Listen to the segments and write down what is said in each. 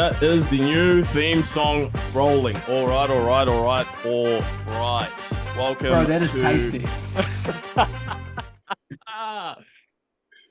That is the new theme song rolling. All right. Welcome. Bro, that is tasty.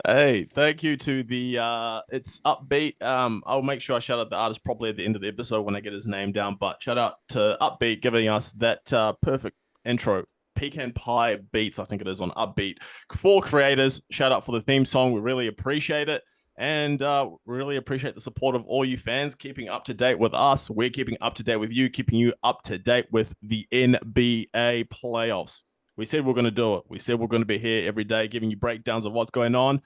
Hey, thank you to the it's Upbeat. I'll make sure I shout out the artist properly at the end of the episode when I get his name down. But shout out to Upbeat giving us that perfect intro. Pecan Pie Beats, I think it is, on Upbeat. For creators, shout out for the theme song. We really appreciate it. And really appreciate the support of all you fans keeping up to date with us. We're keeping up to date with you, keeping you up to date with the NBA playoffs. We said we're going to do it. We said we're going to be here every day giving you breakdowns of what's going on.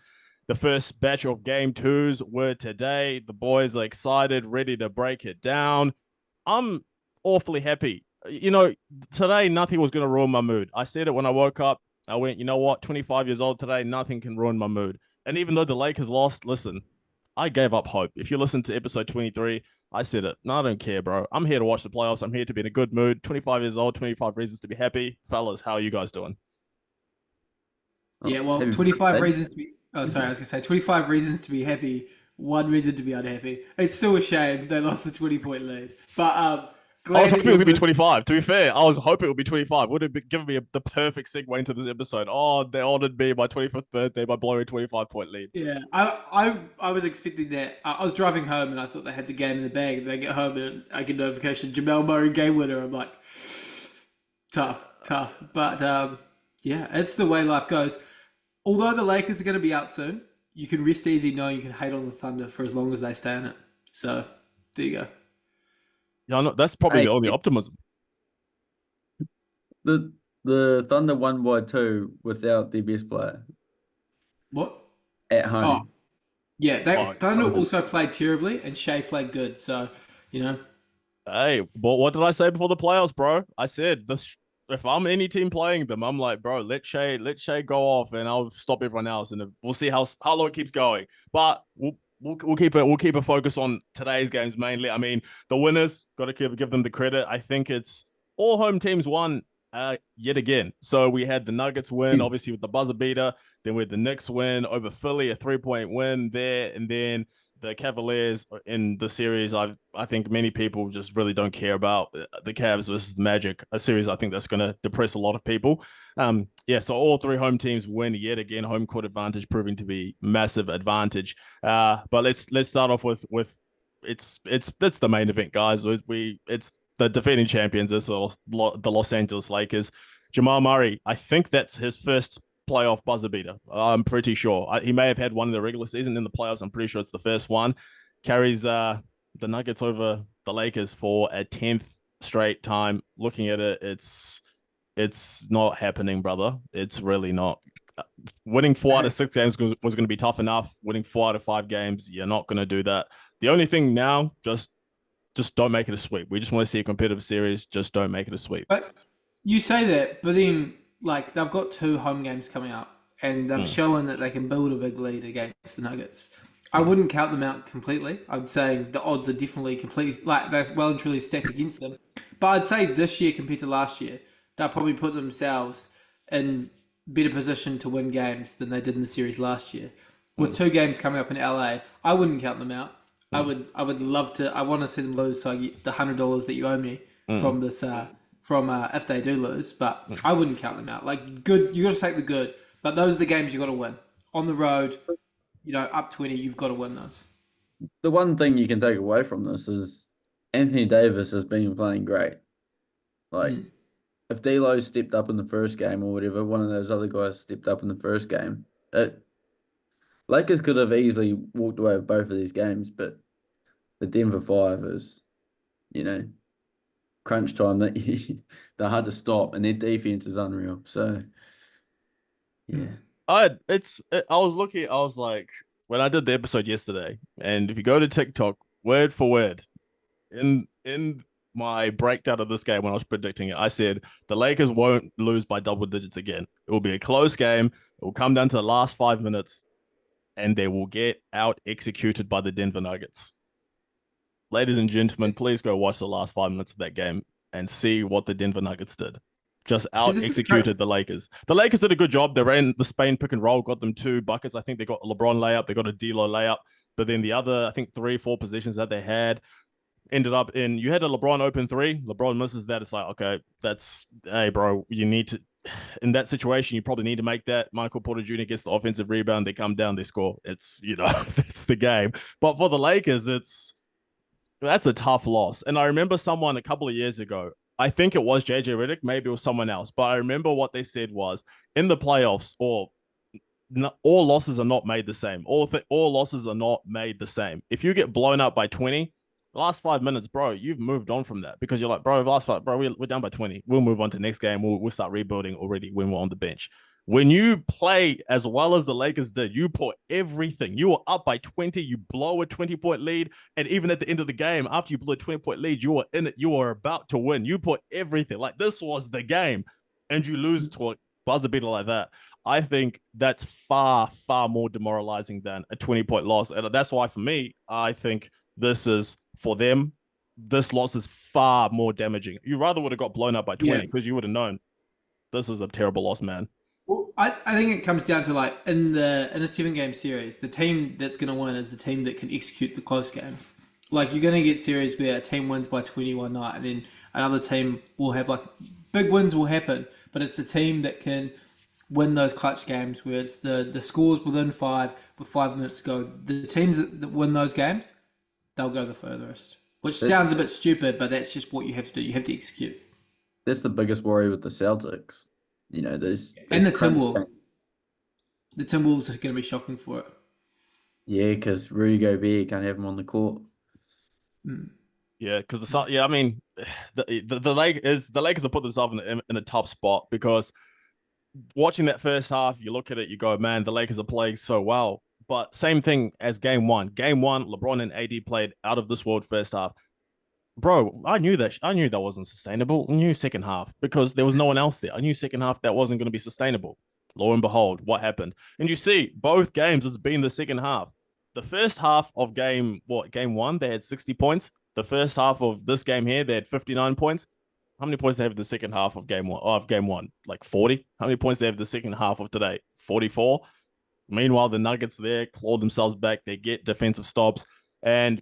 The first batch of game twos were today. The boys are excited, ready to break it down. I'm awfully happy. You know, today nothing was going to ruin my mood. I said it when I woke up. I went, you know what? 25 years old today, nothing can ruin my mood. And even though the Lakers lost, listen, I gave up hope. If you listen to episode 23, I said it. No, I don't care, bro. I'm here to watch the playoffs. I'm here to be in a good mood. 25 years old, 25 reasons to be happy. Fellas, how are you guys doing? Yeah, well, 25 reasons to be... Oh, sorry, I was going to say 25 reasons to be happy, one reason to be unhappy. It's still a shame they lost the 20-point lead. But I was hoping it was going to be 25. To be fair, I was hoping it would be 25. Would have given me the perfect segue into this episode. Oh, they honored me my 25th birthday by blowing a 25-point lead. Yeah, I was expecting that. I was driving home and I thought they had the game in the bag. And they get home and I get a notification, Jamal Murray game winner. I'm like, tough. But yeah, it's the way life goes. Although the Lakers are going to be out soon, you can rest easy knowing you can hate on the Thunder for as long as they stay in it. So, there you go. Yeah, no, that's probably the only optimism. The Thunder won by 2 without their best player. What? At home. Oh, yeah. Thunder also played terribly, and Shea played good. So, you know. Hey, what did I say before the playoffs, bro? I said if I'm any team playing them, I'm like, bro, let Shea go off, and I'll stop everyone else, and we'll see how long it keeps going. But we'll keep a focus on today's games mainly. I mean, the winners, got to give them the credit. I think it's all home teams won yet again. So we had the Nuggets win, obviously with the buzzer beater. Then we had the Knicks win over Philly, a 3-point win there, and then the Cavaliers in the series. I think many people just really don't care about the Cavs versus the Magic, a series I think that's going to depress a lot of people. So all three home teams win yet again. Home court advantage proving to be massive advantage. But let's start off with it's the main event, guys. It's the defending champions. It's the Los Angeles Lakers. Jamal Murray, I think that's his first playoff buzzer beater. I'm pretty sure. He may have had one in the regular season. In the playoffs, I'm pretty sure it's the first one. Carries the Nuggets over the Lakers for a 10th straight time. Looking at it, it's not happening, brother. It's really not. Winning 4 out of 6 games was going to be tough enough. Winning 4 out of 5 games, you're not going to do that. The only thing now, just don't make it a sweep. We just want to see a competitive series. Just don't make it a sweep. But you say that, but then like they've got 2 home games coming up, and they've shown that they can build a big lead against the Nuggets. I wouldn't count them out completely. I'd say the odds are definitely completely, like, they're well and truly stacked against them. But I'd say this year compared to last year, they'll probably put themselves in better position to win games than they did in the series last year. With 2 games coming up in LA, I wouldn't count them out. I would love to. I want to see them lose, so I get the $100 that you owe me from this. If they do lose, but I wouldn't count them out. Like, good, you got to take the good, but those are the games you got to win on the road. You know, up 20, you've got to win those. The one thing you can take away from this is Anthony Davis has been playing great. Like, if D'Lo stepped up in the first game or whatever, one of those other guys stepped up in the first game, Lakers could have easily walked away with both of these games, but the Denver 5 is, you know, crunch time that they're hard to stop, and their defense is unreal. So, yeah. I was like, when I did the episode yesterday, and if you go to TikTok, word for word, in my breakdown of this game when I was predicting it, I said the Lakers won't lose by double digits again. It will be a close game. It will come down to the last 5 minutes, and they will get out executed by the Denver Nuggets. Ladies and gentlemen, please go watch the last 5 minutes of that game and see what the Denver Nuggets did. Just out-executed the Lakers. The Lakers did a good job. They ran the Spain pick and roll, got them 2 buckets. I think they got a LeBron layup. They got a D'Lo layup. But then the other, I think 3-4 positions that they had, ended up in, you had a LeBron open three. LeBron misses that. It's like, okay, hey, bro, you need to, in that situation, you probably need to make that. Michael Porter Jr. gets the offensive rebound. They come down, they score. It's, it's the game. But for the Lakers, that's a tough loss. And I remember someone a couple of years ago, I think it was JJ Redick, maybe it was someone else, but I remember what they said was in the playoffs, all losses are not made the same. All losses are not made the same. If you get blown up by 20, the last 5 minutes, bro, you've moved on from that because you're like, bro, we're down by 20. We'll move on to the next game. We'll start rebuilding already when we're on the bench. When you play as well as the Lakers did, you put everything. You were up by 20. You blow a 20-point lead. And even at the end of the game, after you blew a 20-point lead, you were in it. You were about to win. You put everything. Like, this was the game. And you lose to a buzzer beater like that. I think that's far, far more demoralizing than a 20-point loss. And that's why, for me, I think this is, for them, this loss is far more damaging. You rather would have got blown up by 20 because you would have known this is a terrible loss, man. Well, I think it comes down to, like, in a 7-game series, the team that's going to win is the team that can execute the close games. Like, you're going to get series where a team wins by 20 one night, and then another team will have, like, big wins will happen, but it's the team that can win those clutch games where it's the scores within 5 with 5 minutes to go. The teams that win those games, they'll go the furthest. Which sounds a bit stupid, but that's just what you have to do. You have to execute. That's the biggest worry with the Celtics. There's and the Timberwolves. The Timberwolves are going to be shocking for it. Yeah, because Rudy Gobert can't have him on the court. Yeah, because the Lakers have put themselves in a tough spot because watching that first half, you look at it, you go, man, the Lakers are playing so well. But same thing as game one. Game one, LeBron and AD played out of this world first half. Bro, I knew that wasn't sustainable. I knew second half because there was no one else there. I knew second half that wasn't going to be sustainable. Lo and behold, what happened? And you see, both games, it's been the second half. The first half of game one, they had 60 points. The first half of this game here, they had 59 points. How many points do they have in the second half of game one? Like 40? How many points do they have in the second half of today? 44? Meanwhile, the Nuggets there claw themselves back. They get defensive stops. And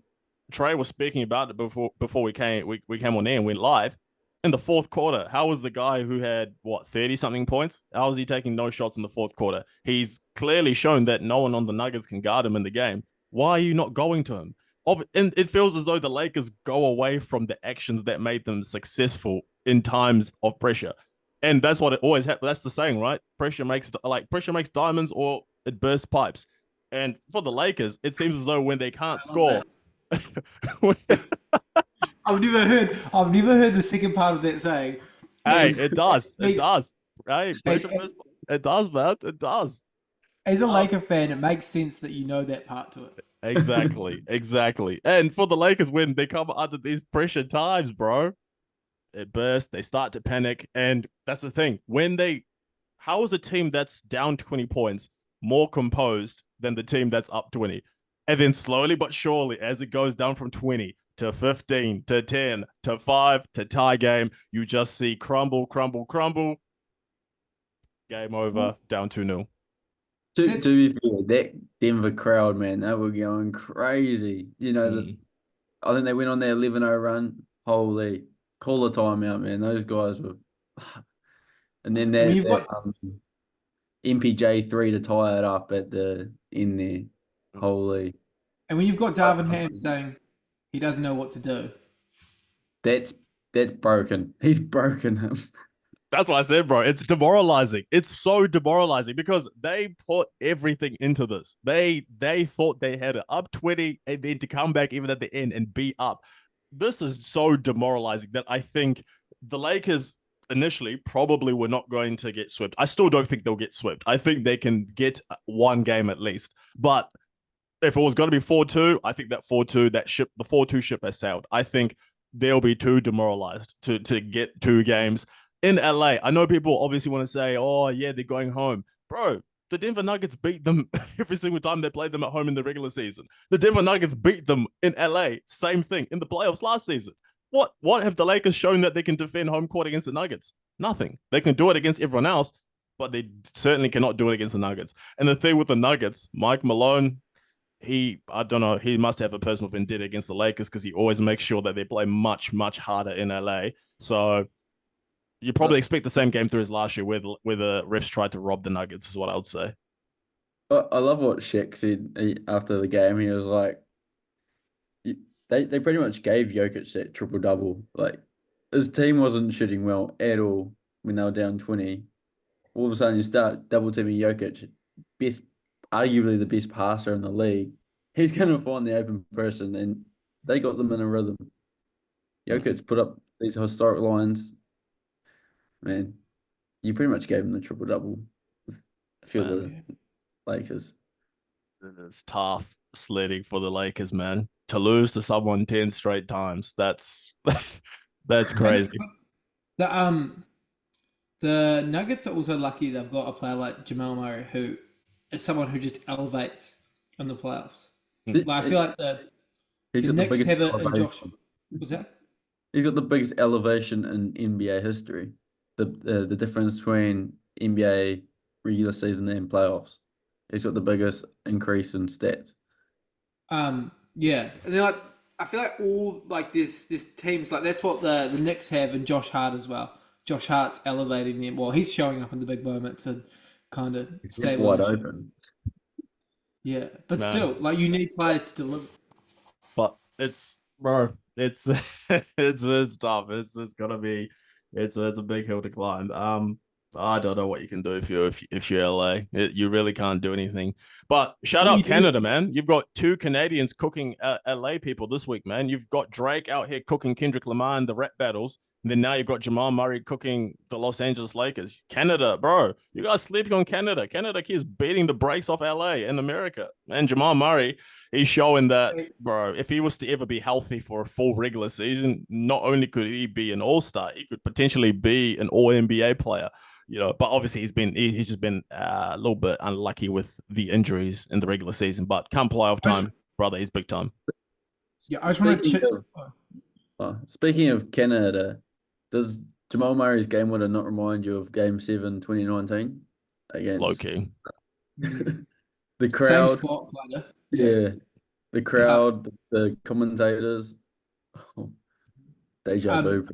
Trey was speaking about it before we came on air and went live. In the fourth quarter, how was the guy who had, 30-something points? How was he taking no shots in the fourth quarter? He's clearly shown that no one on the Nuggets can guard him in the game. Why are you not going to him? And it feels as though the Lakers go away from the actions that made them successful in times of pressure. And that's what it always happens. That's the saying, right? Pressure makes diamonds or it bursts pipes. And for the Lakers, it seems as though when they can't score... I've never heard the second part of that saying. Hey, it does. It does. Hey, it does, man. It does. As a Laker fan, it makes sense that you know that part to it. Exactly. And for the Lakers, when they come under these pressure times, bro, it bursts. They start to panic. And that's the thing. How is a team that's down 20 points more composed than the team that's up 20? And then slowly but surely, as it goes down from 20 to 15 to 10 to 5 to tie game, you just see crumble. Game over, down 2-0. To be fair, that Denver crowd, man, they were going crazy. I think they went on their 11-0 run. Holy, call a timeout, man. Those guys were... And then MPJ 3 to tie it up at the end there. Holy. And when you've got Darvin Ham saying he doesn't know what to do. That's broken. He's broken him. That's what I said, bro. It's demoralizing. It's so demoralizing because they put everything into this. They thought they had it up 20 and then to come back even at the end and be up. This is so demoralizing that I think the Lakers initially probably were not going to get swept. I still don't think they'll get swept. I think they can get one game at least. But if it was going to be 4-2, I think that 4-2, the 4-2 ship has sailed. I think they'll be too demoralized to get 2 games in LA. I know people obviously want to say, oh, yeah, they're going home. Bro, the Denver Nuggets beat them every single time they played them at home in the regular season. The Denver Nuggets beat them in LA. Same thing in the playoffs last season. What have the Lakers shown that they can defend home court against the Nuggets? Nothing. They can do it against everyone else, but they certainly cannot do it against the Nuggets. And the thing with the Nuggets, Mike Malone, I don't know, he must have a personal vendetta against the Lakers because he always makes sure that they play much, much harder in LA. So you probably expect the same game through as last year where the refs tried to rob the Nuggets, is what I would say. I love what Shaq said after the game. He was like, they pretty much gave Jokic that triple double. Like his team wasn't shooting well at all when they were down 20. All of a sudden, you start double teaming Jokic, arguably the best passer in the league. He's going to find the open person, and they got them in a rhythm. Jokic put up these historic lines. Man, you pretty much gave him the triple double. I feel the Lakers. It's tough sledding for the Lakers, man. To lose to someone 10 straight times, that's crazy. The Nuggets are also lucky they've got a player like Jamal Murray, who is someone who just elevates in the playoffs. Like, I feel like the Knicks have it in Josh. What's that? He's got the biggest elevation in NBA history. The difference between NBA regular season and playoffs. He's got the biggest increase in stats. Yeah, and then I feel like all this teams like that's what the Knicks have and Josh Hart as well. Josh Hart's elevating them. Well, he's showing up in the big moments and kind of stable. Wide open. Yeah, but still, like you need players to deliver. But it's it's tough. It's gonna be it's a big hill to climb. I don't know what you can do if you're LA. You really can't do anything. But shout out Canada, man. You've got 2 Canadians cooking LA people this week, man. You've got Drake out here cooking Kendrick Lamar in the rap battles. And then now you've got Jamal Murray cooking the Los Angeles Lakers. Canada, bro. You guys sleeping on Canada. Canada keeps beating the brakes off LA and America. And Jamal Murray, he's showing that, bro, if he was to ever be healthy for a full regular season, not only could he be an all-star, he could potentially be an all-NBA player. But obviously he's just been a little bit unlucky with the injuries in the regular season. But come playoff time, brother, he's big time. Yeah, I just want to check. Speaking of Canada, does Jamal Murray's game winner not remind you of Game 7, 2019? Against low-key. The crowd. Same spot, player. Yeah. The crowd, the commentators. Deja vu.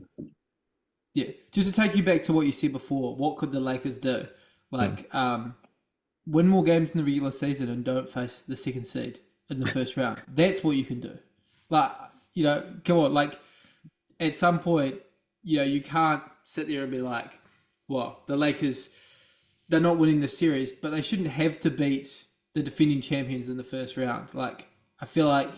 Yeah, just to take you back to what you said before, what could the Lakers do? Win more games in the regular season and don't face the second seed in the first round. That's what you can do. Come on, at some point, you can't sit there and be like, well, the Lakers, they're not winning the series, but they shouldn't have to beat the defending champions in the first round. I feel like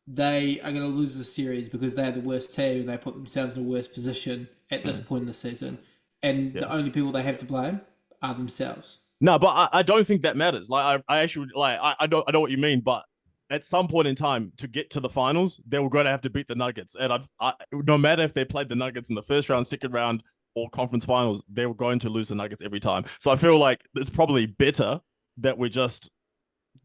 they are going to lose the series because they're the worst team and they put themselves in a worse position at this point in the season. And the only people they have to blame are themselves. No, but I don't think that matters. I actually, I know what you mean, but at some point in time to get to the finals, they were going to have to beat the Nuggets. And no matter if they played the Nuggets in the first round, second round, or conference finals, they were going to lose the Nuggets every time. So I feel like it's probably better that we're just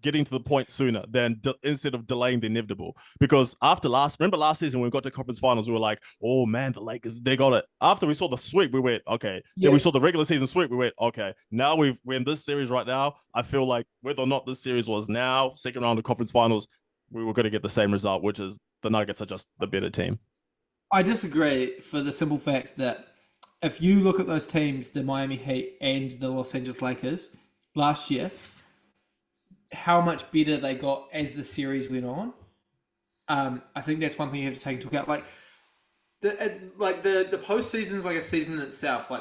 getting to the point sooner than instead of delaying the inevitable. Because remember last season when we got to conference finals, we were like, oh man, the Lakers, they got it. After we saw the sweep, we went, okay. Yeah. Then we saw the regular season sweep, we went, okay. Now we're in this series right now. I feel like whether or not this series was now, second round of conference finals, we were going to get the same result, which is the Nuggets are just the better team. I disagree for the simple fact that if you look at those teams, the Miami Heat and the Los Angeles Lakers last year, how much better they got as the series went on. I think that's one thing you have to take into account. The postseason is like a season in itself.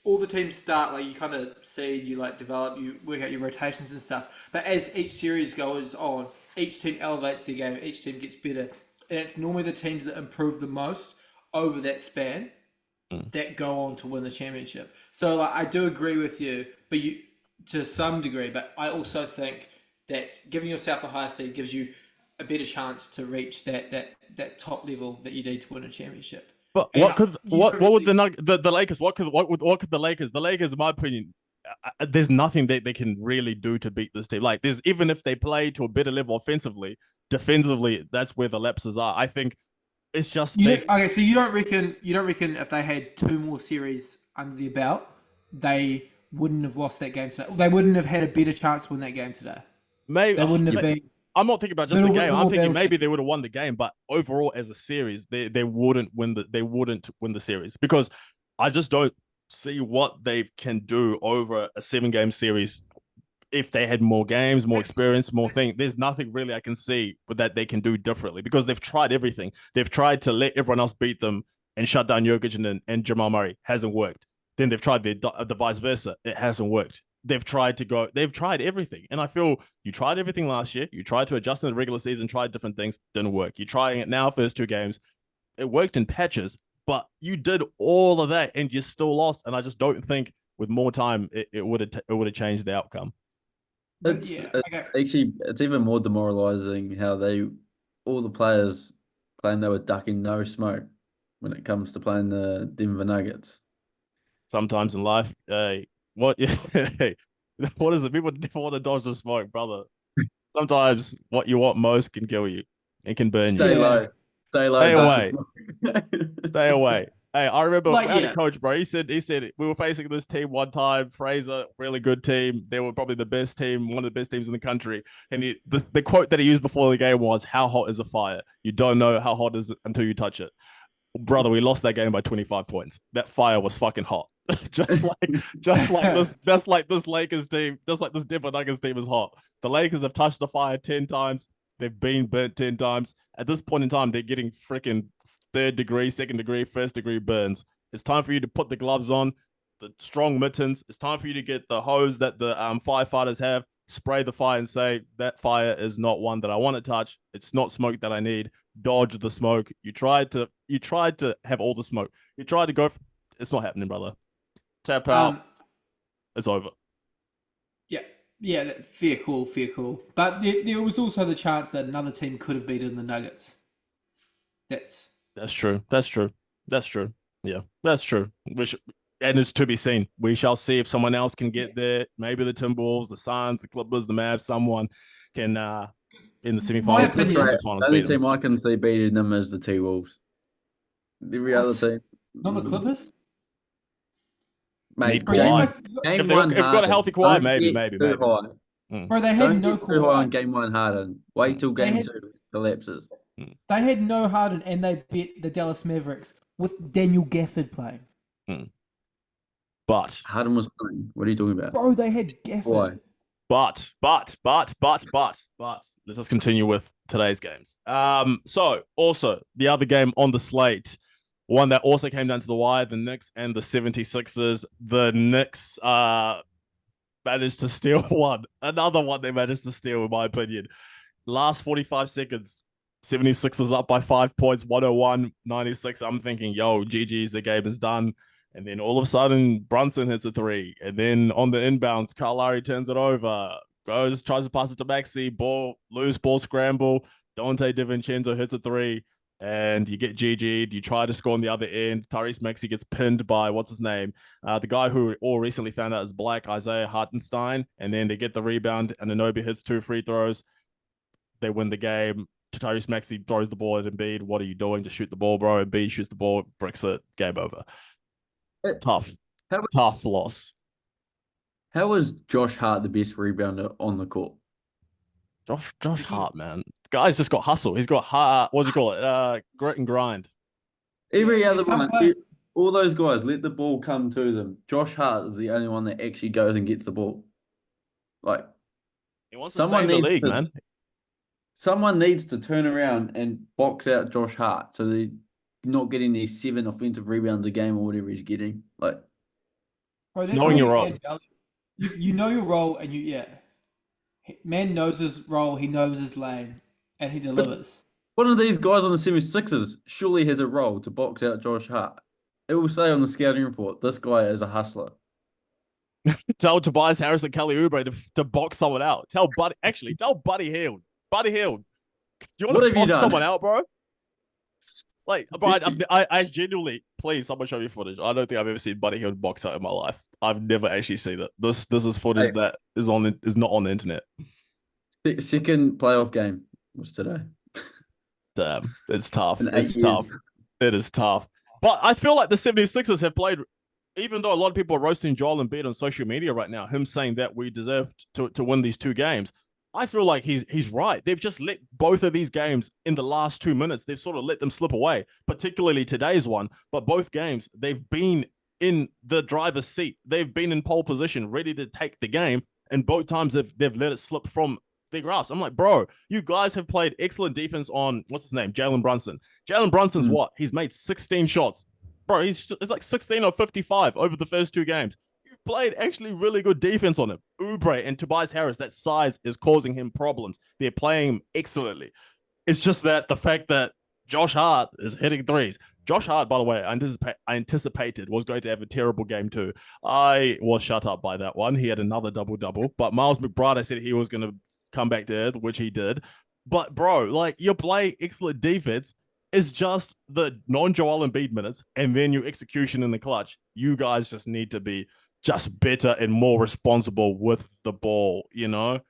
All the teams start, you kind of seed, you develop, you work out your rotations and stuff. But as each series goes on, each team elevates their game, each team gets better. And it's normally the teams that improve the most over that span that go on to win the championship. So I do agree with you, but to some degree, but I also think that giving yourself the higher seed gives you a better chance to reach that top level that you need to win a championship. But what would the Lakers? What could the Lakers? The Lakers, in my opinion, there's nothing that they can really do to beat this team. Even if they play to a better level offensively, defensively, that's where the lapses are. I think it's just okay. So you don't reckon if they had 2 more series under their belt, they wouldn't have lost that game today? They wouldn't have had a better chance to win that game today. Maybe they wouldn't have been I'm not thinking about just the game. I'm thinking maybe Belichick. they would have won the game, but overall as a series, they wouldn't win the series because I just don't see what they can do over a 7-game series. If they had more games, more experience, more thing, there's nothing really I can see that they can do differently because they've tried everything. They've tried to let everyone else beat them and shut down Jokic and Jamal Murray. Hasn't worked. Then they've tried the vice versa. It hasn't worked. They've tried everything. And I feel you tried everything last year. You tried to adjust in the regular season, tried different things, didn't work. You're trying it now, first 2 games. It worked in patches, but you did all of that and you still lost. And I just don't think with more time, it would have changed the outcome. It's even more demoralizing how all the players claim they were ducking no smoke when it comes to playing the Denver Nuggets. Sometimes in life, what is it? People never want to dodge the smoke, brother. Sometimes what you want most can kill you. It can burn Stay you. low. Stay away. Stay away. Hey, I remember a coach, bro. He said we were facing this team one time. Fraser, really good team. They were probably the best team, one of the best teams in the country. And the quote that he used before the game was, "How hot is a fire? You don't know how hot it is until you touch it." Brother, we lost that game by 25 points. That fire was fucking hot. just like this Lakers team, just like this Denver Nuggets team is hot. The Lakers have touched the fire 10 times. They've been burnt 10 times. At this point in time, they're getting freaking 3rd degree, 2nd degree, 1st degree burns. It's time for you to put the gloves on, the strong mittens. It's time for you to get the hose that the firefighters have, spray the fire and say, that fire is not one that I want to touch. It's not smoke that I need. Dodge the smoke. You tried to have all the smoke. You tried to go. It's not happening, brother. Tap out. It's over. Yeah, fair call. But there was also the chance that another team could have beaten the Nuggets. That's true. Yeah, that's true. And it's to be seen. We shall see if someone else can get there. Maybe the Timberwolves, the Suns, the Clippers, the Mavs, someone can in the semifinals. The only team I can see beating them is the T-Wolves. Every other team. Not the Clippers? Mate, if they've got a healthy Kawhi, maybe. Bro, they had no Kawhi on game 1 Harden. Wait till game 2 collapses. They had no Harden, and they beat the Dallas Mavericks with Daniel Gafford playing. But Harden was playing. What are you talking about? Bro, they had Gafford. Why? But let's just continue with today's games. So also the other game on the slate, one that also came down to the wire, the Knicks and the 76ers. The Knicks managed to steal one. Another one they managed to steal, in my opinion. Last 45 seconds, 76ers up by 5 points, 101-96. I'm thinking, yo, GG's, the game is done. And then all of a sudden, Brunson hits a 3. And then on the inbounds, Kyle Lowry turns it over. Tries to pass it to Maxey. Loose ball scramble. Dante DiVincenzo hits a 3. And you get GG'd. You try to score on the other end. Tyrese Maxey gets pinned by, what's his name? The guy who all recently found out is black, Isaiah Hartenstein. And then they get the rebound. And Anunoby hits 2 free throws. They win the game. Tyrese Maxey throws the ball at Embiid. What are you doing to shoot the ball, bro? Embiid shoots the ball, bricks it. Game over. Tough loss. How was Josh Hart the best rebounder on the court? Josh Hart, man. The guy's just got hustle. He's got heart. What's he call it? Grit and grind. Every other one, all those guys let the ball come to them. Josh Hart is the only one that actually goes and gets the ball. Like, he wants to stay in the league, man. Someone needs to turn around and box out Josh Hart so they're not getting these 7 offensive rebounds a game or whatever he's getting. Like, bro, knowing your role. You know your role, and man knows his role, he knows his lane, and he delivers. One of these guys on the 76ers surely has a role to box out Josh Hart. It will say on the scouting report, this guy is a hustler. Tell Tobias Harris and Kelly Oubre to box someone out. Tell Buddy Hield. Buddy Hield, do you want to box someone out, bro? Like, bro, I genuinely, please, someone show me footage. I don't think I've ever seen Buddy Hield box out in my life. I've never actually seen it. This is footage that is not on the internet. Second playoff game was today. Damn, it's tough. It's tough. It is tough. But I feel like the 76ers have played, even though a lot of people are roasting Joel Embiid on social media right now, him saying that we deserved to win these 2 games. I feel like he's right. They've just let both of these games in the last 2 minutes. They've sort of let them slip away, particularly today's one. But both games, they've been in the driver's seat. They've been in pole position, ready to take the game. And both times they've let it slip from their grasp. I'm like, bro, you guys have played excellent defense on, what's his name? Jalen Brunson. Jalen Brunson's what? He's made 16 shots. Bro, it's like 16 or 55 over the first 2 games. Played actually really good defense on him. Oubre and Tobias Harris, that size is causing him problems. They're playing him excellently. It's just that the fact that Josh Hart is hitting threes. Josh Hart, by the way, I anticipated was going to have a terrible game too. I was shut up by that one. He had another double-double, but Miles McBride, I said he was going to come back to earth, which he did. But bro, like, you play excellent defense. It's just the non-Joel Embiid minutes and then your execution in the clutch. You guys just need to be just better and more responsible with the ball, you know?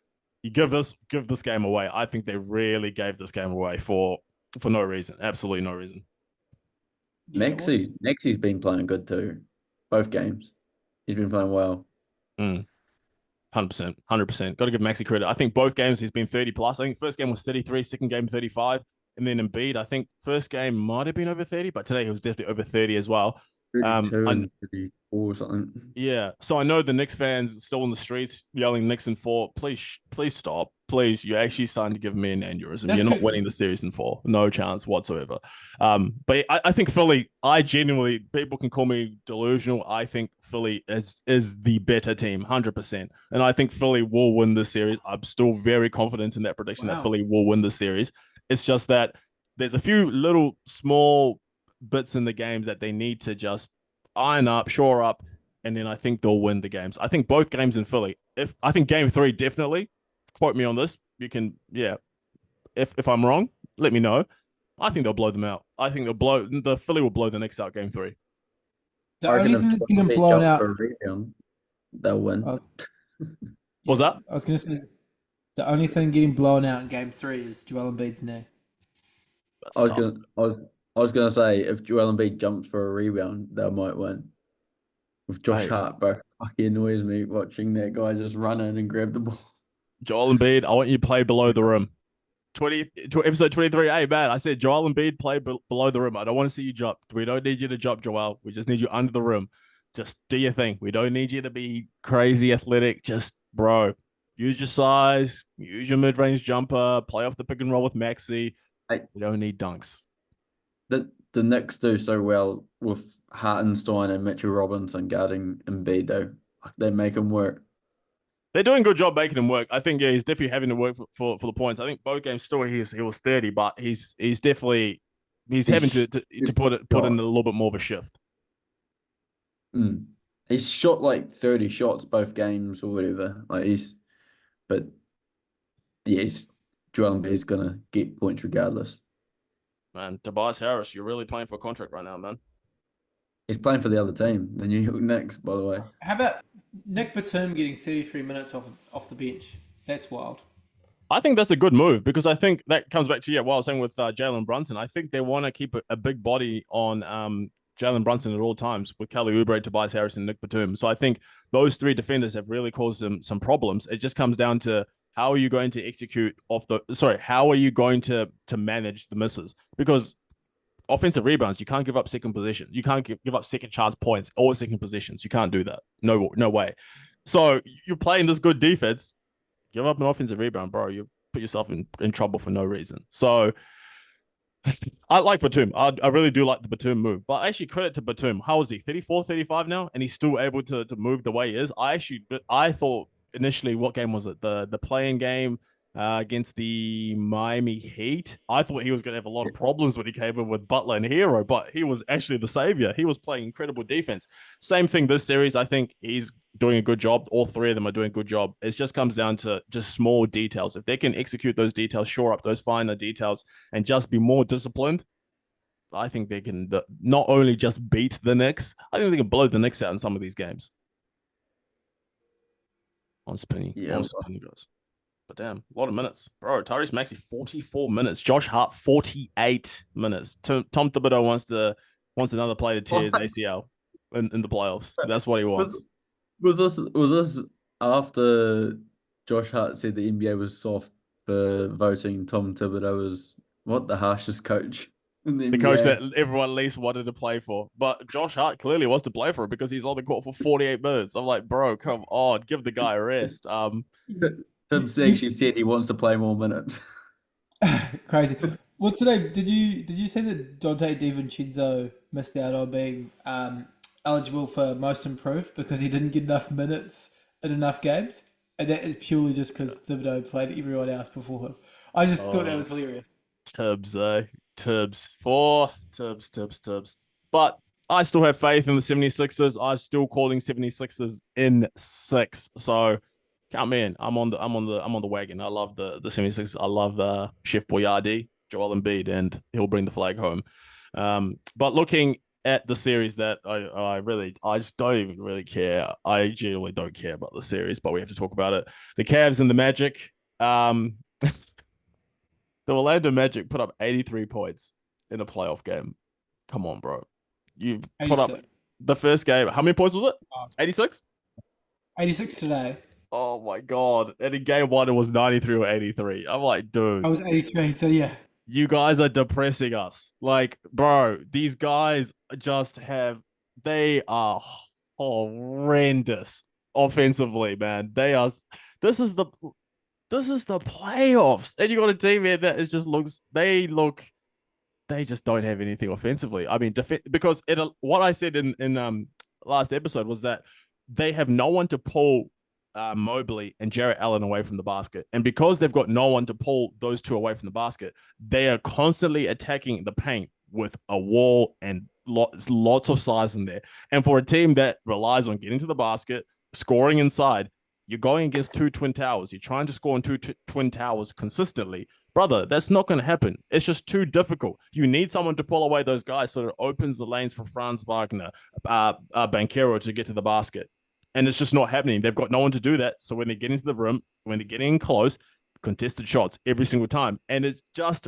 You give this game away. I think they really gave this game away for no reason. Absolutely no reason. Maxi's been playing good too. Both games. He's been playing well. 100%. 100%. Got to give Maxi credit. I think both games he's been 30 plus. I think first game was 33, second game 35. And then Embiid, I think first game might have been over 30, but today he was definitely over 30 as well. 32 and 34 or something. Yeah. So I know the Knicks fans still in the streets yelling Knicks in 4. Please stop. Please, you're actually starting to give me an aneurysm. You're not winning the series in 4. No chance whatsoever. But I think Philly, people can call me delusional. I think Philly is the better team, 100%. And I think Philly will win this series. I'm still very confident in that prediction that Philly will win the series. It's just that there's a few little small bits in the games that they need to just iron up, shore up, and then I think they'll win the games. I think both games in Philly. I think game 3 definitely. Quote me on this. You can, yeah. If I'm wrong, let me know. I think they'll blow them out. I think the Philly will blow the Knicks out game 3. The only thing that's getting blown out, they'll win. What was that? I was going to say the only thing getting blown out in game 3 is Joel Embiid's knee. I was gonna say if Joel Embiid jumps for a rebound, they might win. With Josh Hart, bro, fucking annoys me watching that guy just run in and grab the ball. Joel Embiid, I want you to play below the rim. Episode 23. Hey, man, I said Joel Embiid play below the rim. I don't want to see you jump. We don't need you to jump, Joel. We just need you under the rim. Just do your thing. We don't need you to be crazy athletic. Just, bro, use your size, use your mid-range jumper, play off the pick and roll with Maxi. We don't need dunks. The Knicks do so well with Hartenstein and Mitchell Robinson guarding Embiid, though. They make him work. They're doing a good job making him work. I think, yeah, he's definitely having to work for the points. I think both games still he was 30, but he's definitely having to put in a little bit more of a shift. He's shot like 30 shots both games or whatever. But Joel Embiid's gonna get points regardless. Man, Tobias Harris, you're really playing for a contract right now, man. He's playing for the other team, the New York Knicks, by the way. How about Nick Batum getting 33 minutes off the bench? That's wild. I think that's a good move because I think that comes back to what I was saying with Jalen Brunson. I think they want to keep a big body on Jalen Brunson at all times with Kelly Oubre, Tobias Harris, and Nick Batum. So I think those 3 defenders have really caused them some problems. It just comes down to how are you going to how are you going to manage the misses? Because offensive rebounds, you can't give up second position. You can't give up second chance points or second positions. You can't do that. No way. So you're playing this good defense, give up an offensive rebound, bro. You put yourself in trouble for no reason. So I like Batum. I really do like the Batum move. But actually, credit to Batum. How is he? 34, 35 now? And he's still able to move the way he is. I thought initially, what game was it? The playing game against the Miami Heat. I thought he was going to have a lot of problems when he came in with Butler and Hero, but he was actually the savior. He was playing incredible defense. Same thing this series. I think he's doing a good job. All 3 of them are doing a good job. It just comes down to just small details. If they can execute those details, shore up those finer details, and just be more disciplined, I think they can not only just beat the Knicks, I think they can blow the Knicks out in some of these games. On Spinny. Yeah. On Spinny, guys. But damn, a lot of minutes. Bro, Tyrese Maxey, 44 minutes. Josh Hart, 48 minutes. Tom Thibodeau wants another player to tear his ACL in the playoffs. That's what he wants. Was this after Josh Hart said the NBA was soft for voting Tom Thibodeau as the harshest coach in the The coach NBA. that everyone at least wanted to play for. But Josh Hart clearly wants to play for it because he's on the court for 48 minutes. I'm like, bro, come on, give the guy a rest. Tim actually said he wants to play more minutes. Crazy. What's today? Did you say that Dante DiVincenzo missed out on being eligible for most improved because he didn't get enough minutes in enough games, and that is purely just because Thibodeau played everyone else before him. I just thought that was hilarious. Tibbs, Tibbs. Tibbs. But I still have faith in the 76ers. I'm still calling 76ers in 6. So count me in. I'm on the wagon. I love the 76ers. I love Chef Boyardee, Joel Embiid, and he'll bring the flag home. But looking at the series that I just don't even really care. I genuinely don't care about the series, but we have to talk about it. The Cavs and the Magic. The Orlando Magic put up 83 points in a playoff game. Come on, bro. You put up the first game. How many points was it? 86? 86 today. Oh, my God. And in game 1, it was 93 or 83. I'm like, dude. I was 83, so yeah. You guys are depressing us. Like, bro, these guys they are horrendous offensively, man. This is the playoffs, and you got a team here that they just don't have anything offensively. I mean, because what I said in last episode was that they have no one to pull Mobley and Jarrett Allen away from the basket, and because they've got no one to pull those two away from the basket, they are constantly attacking the paint with a wall and lots of size in there. And for a team that relies on getting to the basket, scoring inside, you're going against two twin towers. You're trying to score in two twin towers consistently. Brother, that's not going to happen. It's just too difficult. You need someone to pull away those guys so that it opens the lanes for Franz Wagner, Banchero to get to the basket. And it's just not happening. They've got no one to do that. So when they get into the rim, when they're getting in close, contested shots every single time. And it just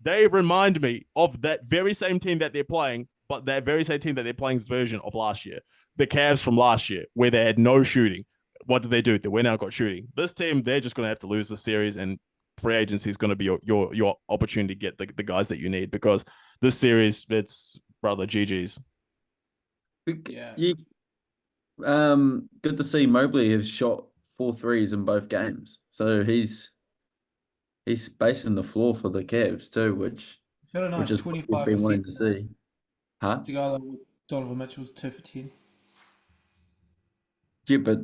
they remind me of that very same team that they're playing, but that very same team that they're playing's version of last year. The Cavs from last year, where they had no shooting. What did they do? They went out and got shooting. This team, they're just going to have to lose the series, and free agency is going to be your opportunity to get the guys that you need, because this series, it's brother GG's. Yeah. Good to see Mobley has shot 4 threes in both games, so he's spacing the floor for the Cavs too, which is what we've been wanting to see. Huh? To go like Donovan Mitchell's 2 for 10. Yeah, but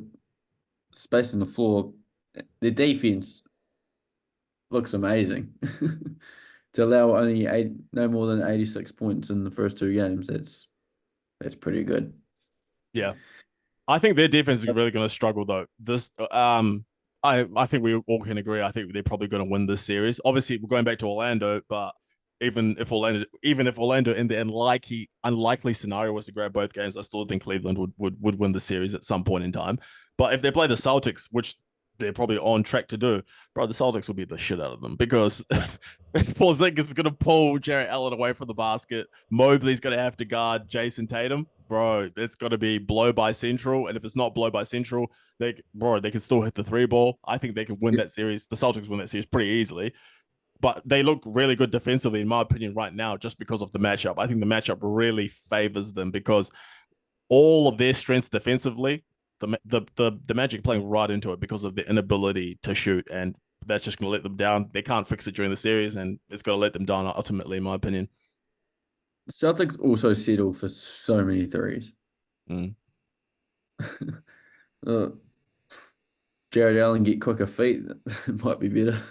space on the floor, the defense looks amazing. To allow only no more than 86 points in the first 2 games, that's pretty good. Yeah, I think their defense is really going to struggle though. I think we all can agree. I think they're probably going to win this series. Obviously, we're going back to Orlando, but even if Orlando in the unlikely scenario was to grab both games, I still think Cleveland would win the series at some point in time. But if they play the Celtics, which they're probably on track to do, bro, the Celtics will beat the shit out of them, because Porzingis is going to pull Jarrett Allen away from the basket. Mobley's going to have to guard Jason Tatum. Bro, it's got to be blow by central. And if it's not blow by central, they can still hit the 3 ball. I think they can win that series. The Celtics win that series pretty easily. But they look really good defensively, in my opinion, right now, just because of the matchup. I think the matchup really favors them, because all of their strengths defensively, the Magic playing right into it because of the inability to shoot, and that's just going to let them down. They can't fix it during the series, and it's going to let them down ultimately, in my opinion. Celtics also settle for so many threes. Jared Allen get quicker feet. It might be better.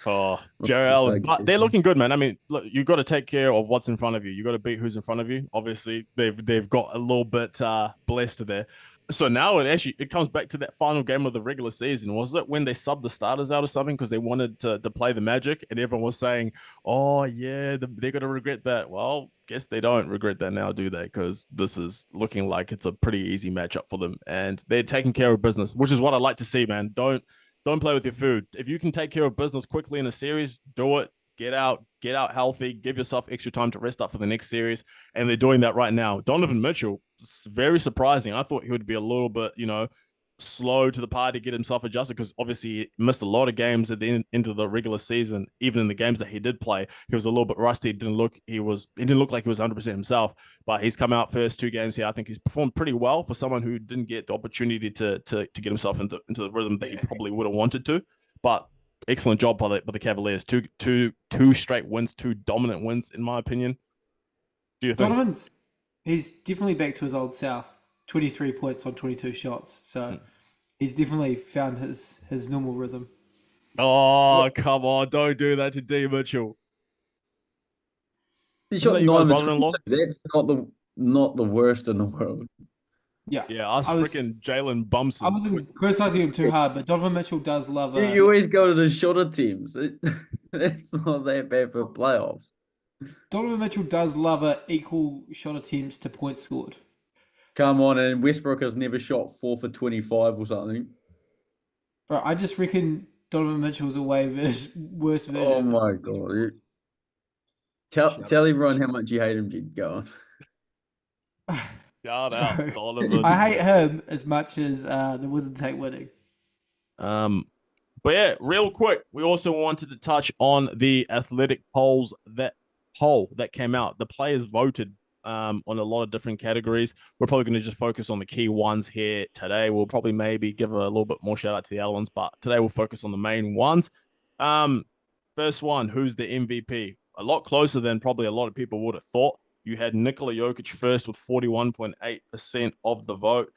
Oh, Jared Allen. But they're looking good, man. I mean, look, you got to take care of what's in front of you. You got to beat who's in front of you. Obviously, they've got a little bit blessed there. So now it comes back to that final game of the regular season. Was it when they subbed the starters out or something because they wanted to play the Magic, and everyone was saying, "Oh yeah, they're gonna regret that." Well, guess they don't regret that now, do they? Because this is looking like it's a pretty easy matchup for them, and they're taking care of business, which is what I like to see, man. Don't play with your food. If you can take care of business quickly in a series, do it. Get out healthy, give yourself extra time to rest up for the next series. And they're doing that right now. Donovan Mitchell, very surprising. I thought he would be a little bit, slow to the party, get himself adjusted, because obviously he missed a lot of games at the end of the regular season. Even in the games that he did play, he was a little bit rusty. He didn't look like he was 100% himself. But he's come out first 2 games here. I think he's performed pretty well for someone who didn't get the opportunity to get himself into the rhythm that he probably would have wanted to. But excellent job by the Cavaliers. Two straight wins, 2 dominant wins, in my opinion. Do you think? He's definitely back to his old self. 23 points on 22 shots. So he's definitely found his normal rhythm. Oh, come on. Don't do that to D. Mitchell. He shot 9 brother-in-law. That's not the worst in the world. Yeah. Yeah, us freaking Jalen Bumson. I wasn't criticizing him too hard, but Donovan Mitchell does love You always go to the shorter teams. It's not that bad for playoffs. Donovan Mitchell does love equal shot attempts to points scored. Come on, and Westbrook has never shot 4 for 25 or something. Bro, I just reckon Donovan Mitchell's a way worse version. Oh my god! Tell everyone how much you hate him, Jed. Go on. Shout out, Donovan. I hate him as much as the Wizards hate winning. But yeah, real quick, we also wanted to touch on the athletic poll that came out. The players voted on a lot of different categories. We're probably going to just focus on the key ones here today. We'll probably maybe give a little bit more shout out to the other ones, but today we'll focus on the main ones. First one, who's the MVP? A lot closer than probably a lot of people would have thought. You had Nikola Jokic first with 41.8% of the vote.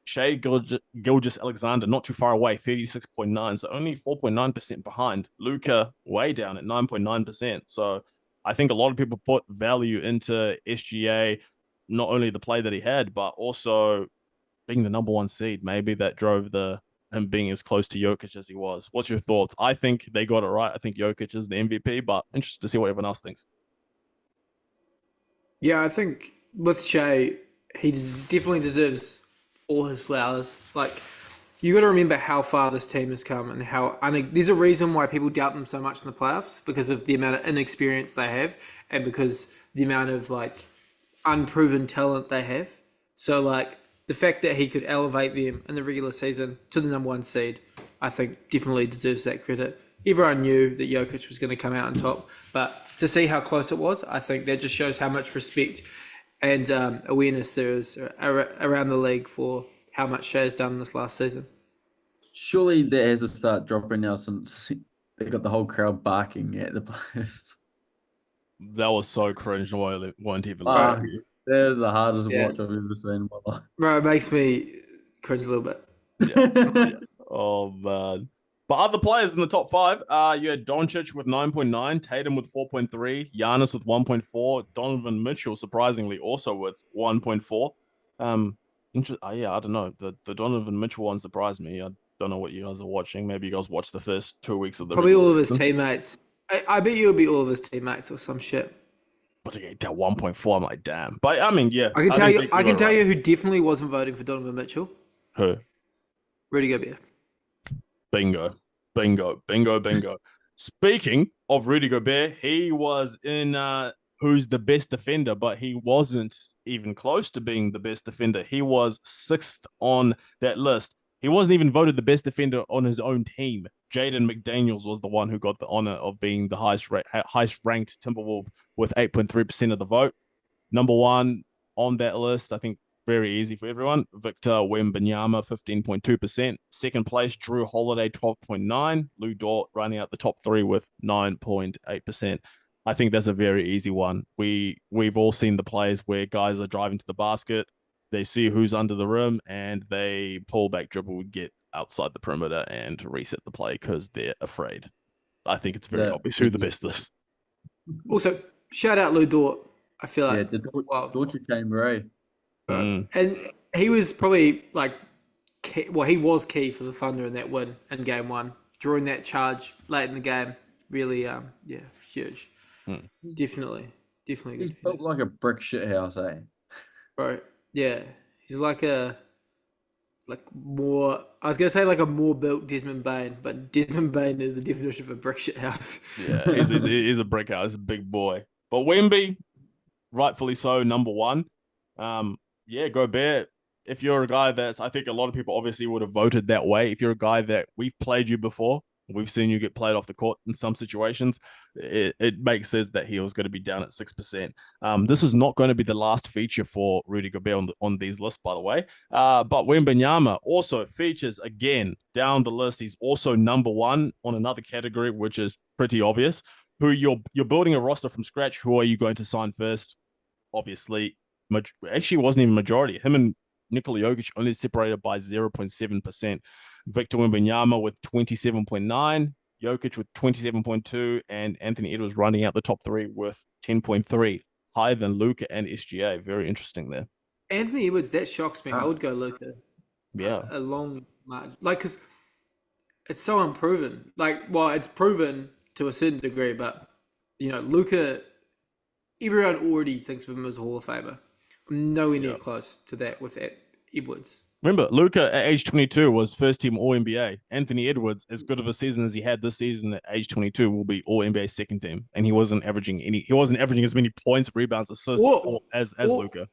Shai Gilgeous-Alexander not too far away, 36.9%, so only 4.9% behind. Luka way down at 9.9%. So I think a lot of people put value into SGA, not only the play that he had, but also being the number 1 seed. Maybe that drove him being as close to Jokic as he was. What's your thoughts? I think they got it right. I think Jokic is the MVP, but interested to see what everyone else thinks. Yeah, I think with Shai, he definitely deserves all his flowers. Like, you got to remember how far this team has come and how there's a reason why people doubt them so much in the playoffs, because of the amount of inexperience they have and because the amount of like unproven talent they have. So like the fact that he could elevate them in the regular season to the number 1 seed, I think definitely deserves that credit. Everyone knew that Jokic was going to come out on top, but to see how close it was, I think that just shows how much respect and awareness there is around the league for how much Shai has done this last season. Surely that has to start dropping now since they got the whole crowd barking at the players. That was so cringe. I won't even that was the hardest watch I've ever seen in my life. Bro, it makes me cringe a little bit. Yeah. Oh, man. But other players in the top 5, you had Doncic with 9.9, Tatum with 4.3, Giannis with 1.4, Donovan Mitchell, surprisingly, also with 1.4. I don't know. The Donovan Mitchell one surprised me. I don't know what you guys are watching. Maybe you guys watched the first 2 weeks of the probably all of his teammates. I bet you it'll be all of his teammates or some shit. But to get that 1.4, I'm like, damn. But I mean, yeah. I can tell you who definitely wasn't voting for Donovan Mitchell. Who? Rudy Gobert. Bingo. Speaking of Rudy Gobert, he was in who's the best defender, but he wasn't even close to being the best defender. He was 6th on that list. He wasn't even voted the best defender on his own team. Jaden McDaniels was the one who got the honor of being the highest ranked Timberwolves with 8.3% of the vote. Number 1 on that list, I think very easy for everyone. Victor Wembanyama, 15.2%. Second place, Drew Holiday, 12.9%. Lou Dort running out the top 3 with 9.8%. I think that's a very easy one. We've all seen the plays where guys are driving to the basket, they see who's under the rim, and they pull back dribble, get outside the perimeter, and reset the play because they're afraid. I think it's very obvious who the best is. Also, shout out Lou Dort. I feel like Dort came right. And he was probably like, he was key for the Thunder in that win in Game 1, drawing that charge late in the game. Really, huge. Definitely good. He's built like a brick shit house, eh? Bro, yeah, he's like a more built Desmond Bain, but Desmond Bain is the definition of a brick shit house. Yeah, he's a brick house, a big boy. But Wemby, rightfully so, number 1. Gobert, if you're a guy that's, I think a lot of people obviously would have voted that way. If you're a guy that we've played you before, we've seen you get played off the court in some situations, it makes sense that he was going to be down at 6%. This is not going to be the last feature for Rudy Gobert on these lists, by the way. But Wembanyama also features again down the list. He's also number one on another category, which is pretty obvious. Who you're building a roster from scratch. Who are you going to sign first? Obviously, actually wasn't even majority. Him and Nikola Jokic only separated by 0.7%. Victor Wembanyama with 27.9, Jokic with 27.2, and Anthony Edwards running out the top three with 10.3, higher than Luka and SGA. Very interesting there. Anthony Edwards, that shocks me. I would go Luka. Yeah. A long margin. Like, because it's so unproven. Like, well, it's proven to a certain degree, but, Luka, everyone already thinks of him as a Hall of Famer. I'm nowhere near close to that with Edwards. Remember, Luka at age 22 was first team All NBA. Anthony Edwards, as good of a season as he had this season at age 22, will be All NBA second team, and he wasn't averaging as many points, rebounds, assists as Luka.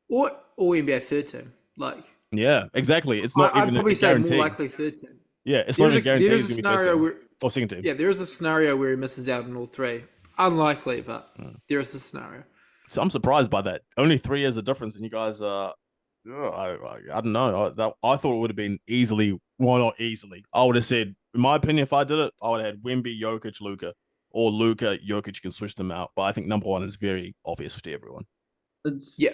Or All NBA third team, like. Yeah, exactly. It's not I'd even probably a say guarantee. more likely third team. Yeah, it's not even a guarantee. There's a scenario where or second team. Yeah, there is a scenario where he misses out on all three. Unlikely, but there is a scenario. So I'm surprised by that. Only 3 years of difference, and you guys I don't know. I thought it would have been easily. Well, not easily. I would have said, in my opinion, if I did it, I would have had Wemby, Jokic, Luka, or Luka, Jokic. You can switch them out, but I think number one is very obvious to everyone. Yeah.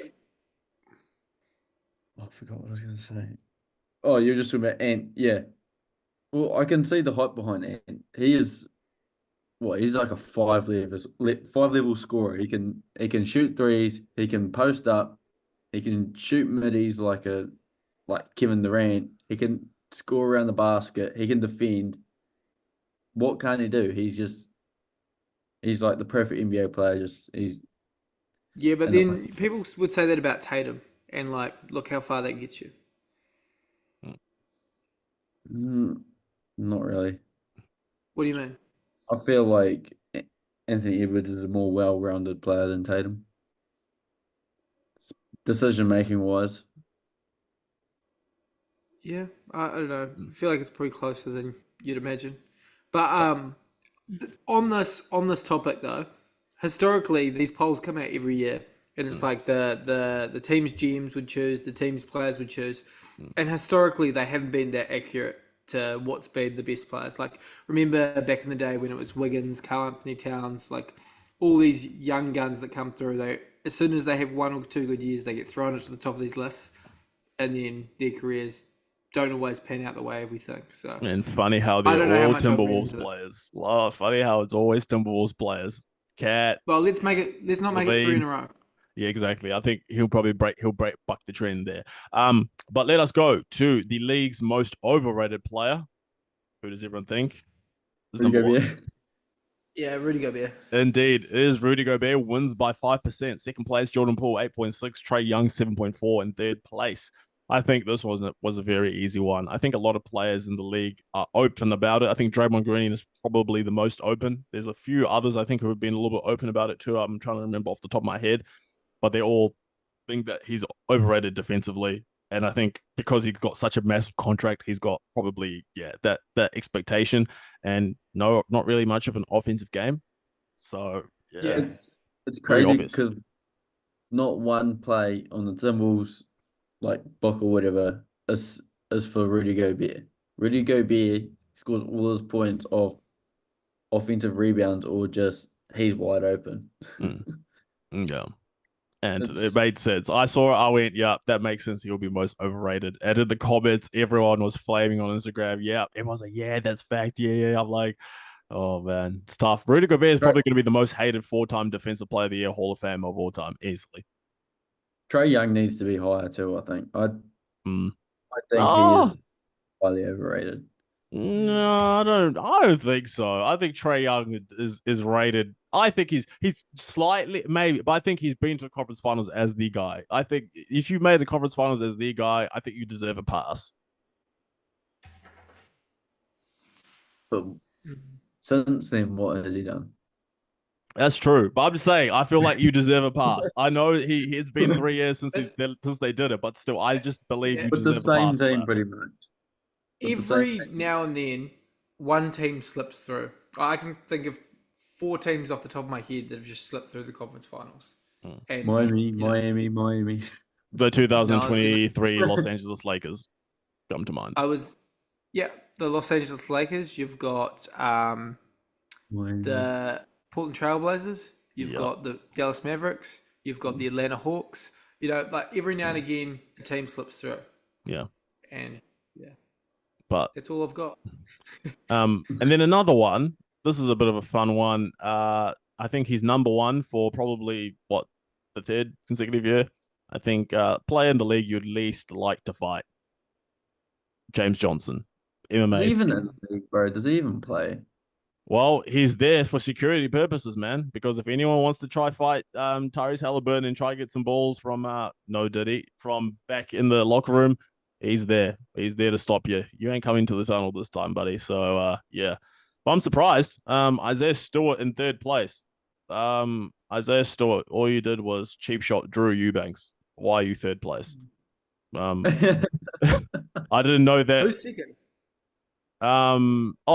I forgot what I was going to say. Oh, you're just talking about Ant. Yeah. Well, I can see the hype behind Ant. He is. He's like a five level scorer. He can shoot threes. He can post up. He can shoot middies like Kevin Durant. He can score around the basket. He can defend. What can he do? He's like the perfect NBA player. Yeah, but then people would say that about Tatum, and look how far that gets you. Not really. What do you mean? I feel like Anthony Edwards is a more well-rounded player than Tatum. Decision-making wise. Yeah, I don't know. I feel like it's pretty closer than you'd imagine. But on this topic though, historically these polls come out every year, and it's like the team's GMs would choose, the team's players would choose, and historically they haven't been that accurate to what's been the best players. Like, remember back in the day when it was Wiggins, Karl Anthony Towns, like all these young guns that come through, as soon as they have 1 or 2 good years, they get thrown into the top of these lists, and then their careers don't always pan out the way we think. So, and funny how they're all Timberwolves players. Oh, funny how it's always Timberwolves players. Cat. Well, let's not make it 3 in a row. Yeah, exactly. I think he'll buck the trend there. But let us go to the league's most overrated player. Who does everyone think is number one? Yeah, Rudy Gobert. Indeed, it is Rudy Gobert, wins by 5%. Second place, Jordan Poole, 8.6. Trae Young, 7.4. In third place. I think this was a very easy one. I think a lot of players in the league are open about it. I think Draymond Green is probably the most open. There's a few others I think who have been a little bit open about it too. I'm trying to remember off the top of my head, but they all think that he's overrated defensively. And I think because he's got such a massive contract, he's got probably that expectation and not really much of an offensive game. So it's crazy because not one play on the Timberwolves, like book or whatever, is for Rudy Gobert. Rudy Gobert scores all his points of offensive rebounds or just he's wide open. Yeah. And it made sense. I saw it. I went, yeah, that makes sense. He'll be most overrated. And in the comments, everyone was flaming on Instagram. Yeah, everyone's like, yeah, that's fact. Yeah. I'm like, oh, man, it's tough. Rudy Gobert is probably going to be the most hated 4-time Defensive Player of the Year Hall of Fame of all time, easily. Trae Young needs to be higher too, I think. I think he is highly overrated. No, I don't think so. I think Trae Young is rated. I think he's slightly maybe, but I think he's been to the conference finals as the guy. I think if you made the conference finals as the guy, I think you deserve a pass. But since then, what has he done? That's true. But I'm just saying, I feel like you deserve a pass. I know it's been 3 years since they did it, but still, I just believe you With the deserve a same pass for team, that. pretty much. With the same Every team. now and then, one team slips through. I can think of 4 teams off the top of my head that have just slipped through the conference finals. And Miami, you know, Miami. The no, I was gonna. 2023 Los Angeles Lakers come to mind. I was, yeah, the Los Angeles Lakers. You've got Miami. the Portland Trailblazers. You've Yep. got the Dallas Mavericks. You've got the Atlanta Hawks. You know, like every now and again, a team slips through, Yeah. and yeah, But that's all I've got. and then another one. This is a bit of a fun one. I think he's number one for probably the third consecutive year. I think player in the league you'd least like to fight. James Johnson, MMA. Even in the league, bro, does he even play? Well, he's there for security purposes, man. Because if anyone wants to try fight Tyrese Halliburton and try get some balls from from back in the locker room, he's there. He's there to stop you. You ain't coming to the tunnel this time, buddy. So yeah. But I'm surprised. Isaiah Stewart in third place. Isaiah Stewart, all you did was cheap shot Drew Eubanks. Why are you third place? I didn't know that. Who's second?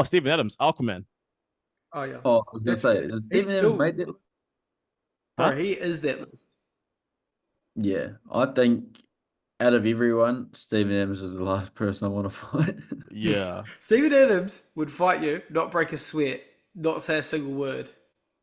Steven Adams, Aquaman. Oh yeah. Oh, I was gonna say, does He's Steven Adams still- made that? Bro, Huh? he is that list. Yeah, I think out of everyone, Steven Adams is the last person I want to fight. Yeah. Steven Adams would fight you, not break a sweat, not say a single word,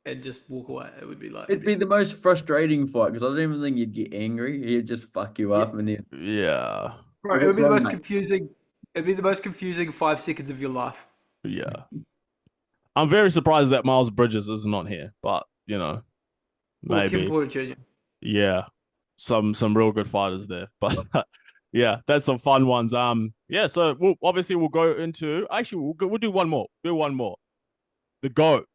and just walk away. It would be like It'd be the most frustrating fight because I don't even think you'd get angry. He'd just fuck you up and then Yeah. bro, it would be the Run, most mate. confusing. It'd be the most confusing 5 seconds of your life. Yeah. I'm very surprised that Miles Bridges is not here, but Or Kim maybe. Porter Jr. Yeah. Some real good fighters there. But yeah, that's some fun ones. Yeah, so we'll go into we'll do one more. Do one more. The GOAT.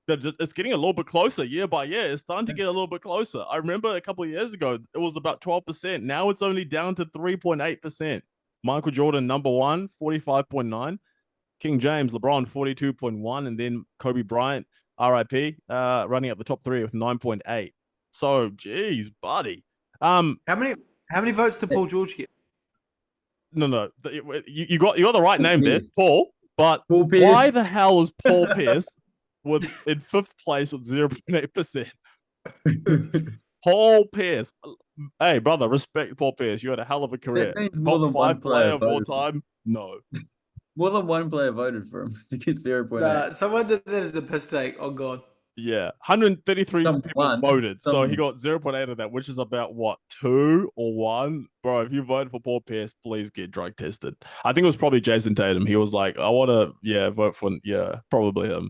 It's getting a little bit closer year by year. It's starting to get a little bit closer. I remember a couple of years ago, it was about 12%. Now it's only down to 3.8%. Michael Jordan, number one, 45.9. King James, LeBron, 42.1. And then Kobe Bryant, RIP, running up the top three with 9.8. So, geez, buddy. How many votes did Paul George get? No. You got the right name there, Paul. But Paul Pierce. why the hell is Paul Pierce in fifth place with 0.8%? Paul Pierce. Hey, brother, respect Paul Pierce. You had a hell of a career. That means more Top than one 5 player player of all voted. time? No. More than one player voted for him to get 0.8. Someone did that as a piss take. Oh god. Yeah. 133 people Someone. voted. So he Someone. got 0.8 of that, which is about what, 2 or 1? Bro, if you voted for Paul Pierce, please get drug tested. I think it was probably Jason Tatum. He was like, I want to, vote for, probably him.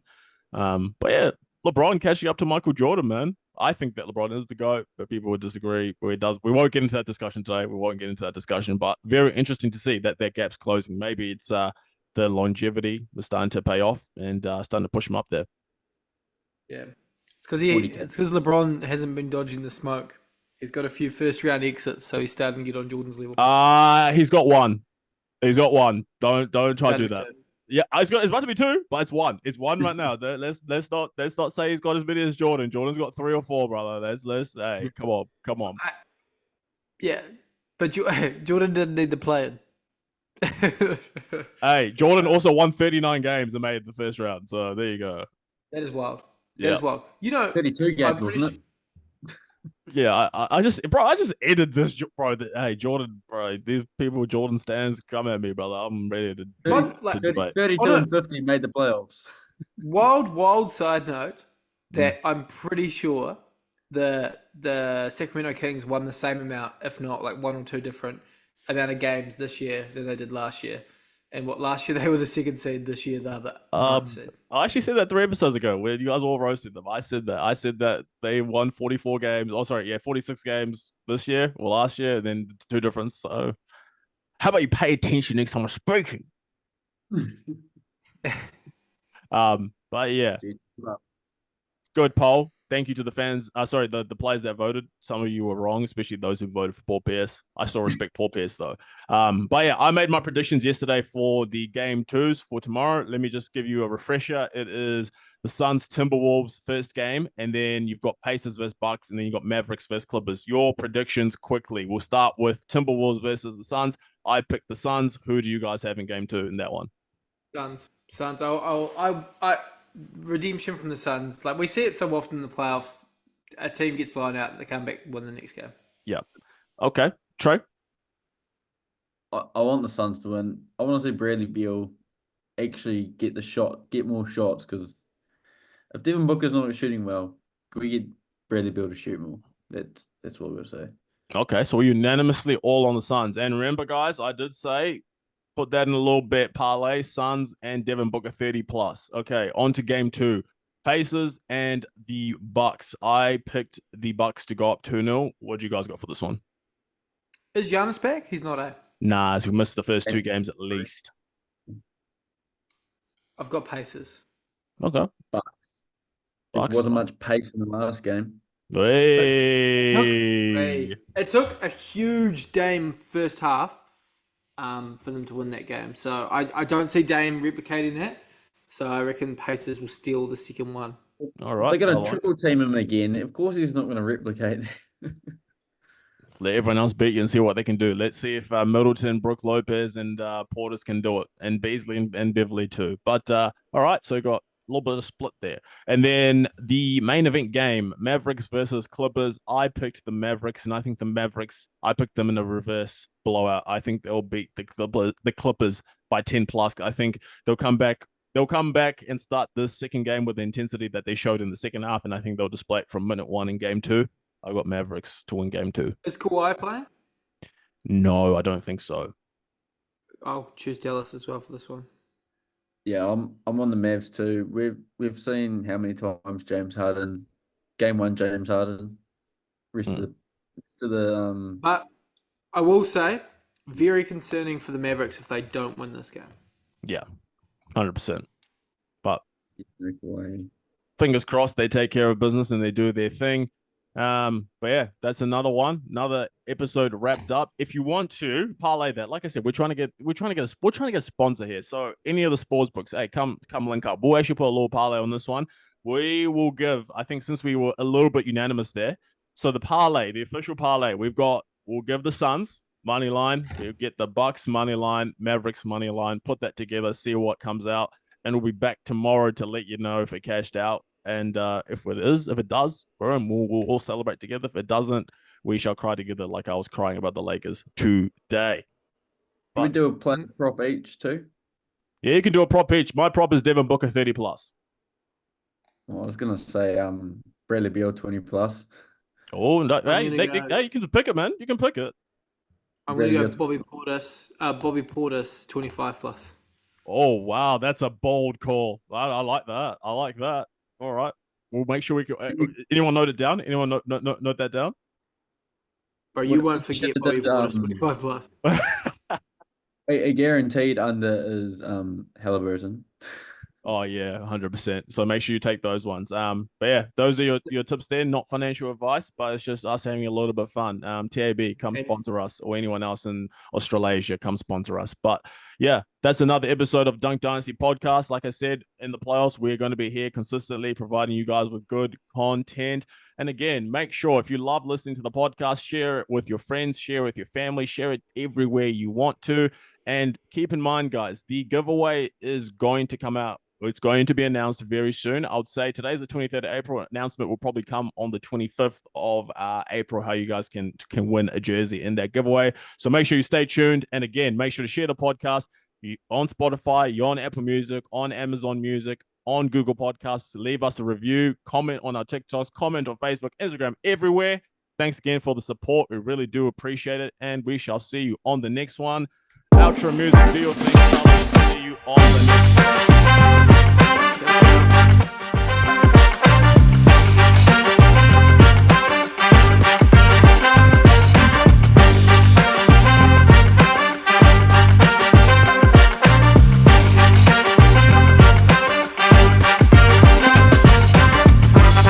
But yeah, LeBron catching up to Michael Jordan, man. I think that LeBron is the GOAT, but people would disagree. We won't get into that discussion today. We won't get into that discussion, but very interesting to see that gap's closing. Maybe it's the longevity was starting to pay off and starting to push him up there. Yeah. It's because LeBron hasn't been dodging the smoke. He's got a few first round exits, so he's starting to get on Jordan's level. He's got one. He's got one. Don't try to do that. Two. Yeah, it's about to be 2, but it's 1. It's 1 right now. Let's not say he's got as many as Jordan. Jordan's got 3 or 4, brother. Hey, come on. Yeah, but Jordan didn't need the play-in. Hey, Jordan also won 39 games and made the first round. So there you go. That is wild. Yeah. That is wild. 32 games, wasn't it? Yeah, I just ended this, bro. Hey, Jordan, bro. These people with Jordan stands come at me, brother. I'm ready to debate. 32 and 50 made the playoffs. Wild side note that I'm pretty sure the Sacramento Kings won the same amount, if not like 1 or 2 different amount of games this year than they did last year. And last year they were the second seed, this year they're the ninth seed. I actually said that 3 episodes ago where you guys all roasted them. I said that they won 44 games. 46 games this year or last year, and then 2 difference. So how about you pay attention next time I'm speaking? But yeah. Good poll. thank you to the fans. The players that voted. Some of you were wrong, especially those who voted for Paul Pierce. I still respect Paul Pierce though. But yeah, I made my predictions yesterday for the game 2s for tomorrow. Let me just give you a refresher. It is the Suns Timberwolves first game, and then you've got Pacers versus Bucks, and then you've got Mavericks versus Clippers. Your predictions quickly. We'll start with Timberwolves versus the Suns. I picked the Suns. Who do you guys have in game 2 in that one? Suns. I redemption from the Suns. Like we see it so often in the playoffs. A team gets blown out, they come back, win the next game. Yeah. Okay. Trey? I want the Suns to win. I want to see Bradley Beal actually get more shots, because if Devin Booker's not shooting well, can we get Bradley Beal to shoot more? That's what we'll say. Okay, so we're unanimously all on the Suns. And remember, guys, I did say put that in a little bet parlay, Suns and Devin Booker 30+. Okay, on to game 2. Pacers and the Bucks. I picked the Bucks to go up 2-0. What do you guys got for this one? Is Giannis back? He's not, Nah, as we missed the first 2 games at least. I've got Pacers. Okay. Bucks. There wasn't much pace in the last game. Hey. It took a huge Dame first half for them to win that game. So I don't see Dame replicating that. So I reckon Pacers will steal the second one. All right. They're going to triple team him again. Of course he's not going to replicate that. Let everyone else beat you and see what they can do. Let's see if Middleton, Brook Lopez, and Portis can do it. And Beasley and Beverly too. But all right, so you got a little bit of split there. And then the main event game, Mavericks versus Clippers. I picked the Mavericks, and I think the Mavericks, I picked them in a reverse blowout. I think they'll beat the Clippers by 10+. I think they'll come back. They'll come back and start this second game with the intensity that they showed in the second half, and I think they'll display it from minute 1 in game 2. I got Mavericks to win game 2. Is Kawhi playing? No, I don't think so. I'll choose Dallas as well for this one. Yeah, I'm on the Mavs too. We've seen how many times James Harden, game 1 James Harden, rest of the But I will say, very concerning for the Mavericks if they don't win this game. Yeah, 100%. But fingers crossed they take care of business and they do their thing. But yeah, that's another episode wrapped up. If you want to parlay that, like I said, we're trying to get a sponsor here. So any of the sports books, hey, come link up. We'll actually put a little parlay on this one. We will give, I think, since we were a little bit unanimous there. So the parlay, the official parlay, we'll give the Suns money line, we'll get the Bucks money line, Mavericks money line, put that together, see what comes out, and we'll be back tomorrow to let you know if it cashed out. And if it does, boom, we'll all celebrate together. If it doesn't, we shall cry together like I was crying about the Lakers today. Can we do a play prop each too? Yeah, you can do a prop each. My prop is Devin Booker 30+. Well, I was gonna say Bradley Beal 20+. Oh no, hey, you can pick it, man. You can pick it. I'm gonna go Bobby Portis 25+. Oh wow, that's a bold call. I like that. I like that. All right, we'll make sure we can. Anyone note it down? Anyone note that down? Bro, you won't forget Bobby Portis 25+. A guaranteed under is Halliburton. Oh yeah, 100%. So make sure you take those ones. But yeah, those are your tips there. Not financial advice, but it's just us having a little bit of fun. TAB, come sponsor us, or anyone else in Australasia, come sponsor us. But yeah, that's another episode of Dunk Dynasty Podcast. Like I said, in the playoffs, we're going to be here consistently providing you guys with good content. And again, make sure if you love listening to the podcast, share it with your friends, share it with your family, share it everywhere you want to. And keep in mind, guys, the giveaway is going to come out. It's going to be announced very soon. I would say today's the 23rd of April. Announcement will probably come on the 25th of April, how you guys can win a jersey in that giveaway. So make sure you stay tuned. And again, make sure to share the podcast. You're on Spotify, you're on Apple Music, on Amazon Music, on Google Podcasts. Leave us a review, comment on our TikToks, comment on Facebook, Instagram, everywhere. Thanks again for the support. We really do appreciate it. And we shall see you on the next one. Outro music, do your thing. See you on the next one.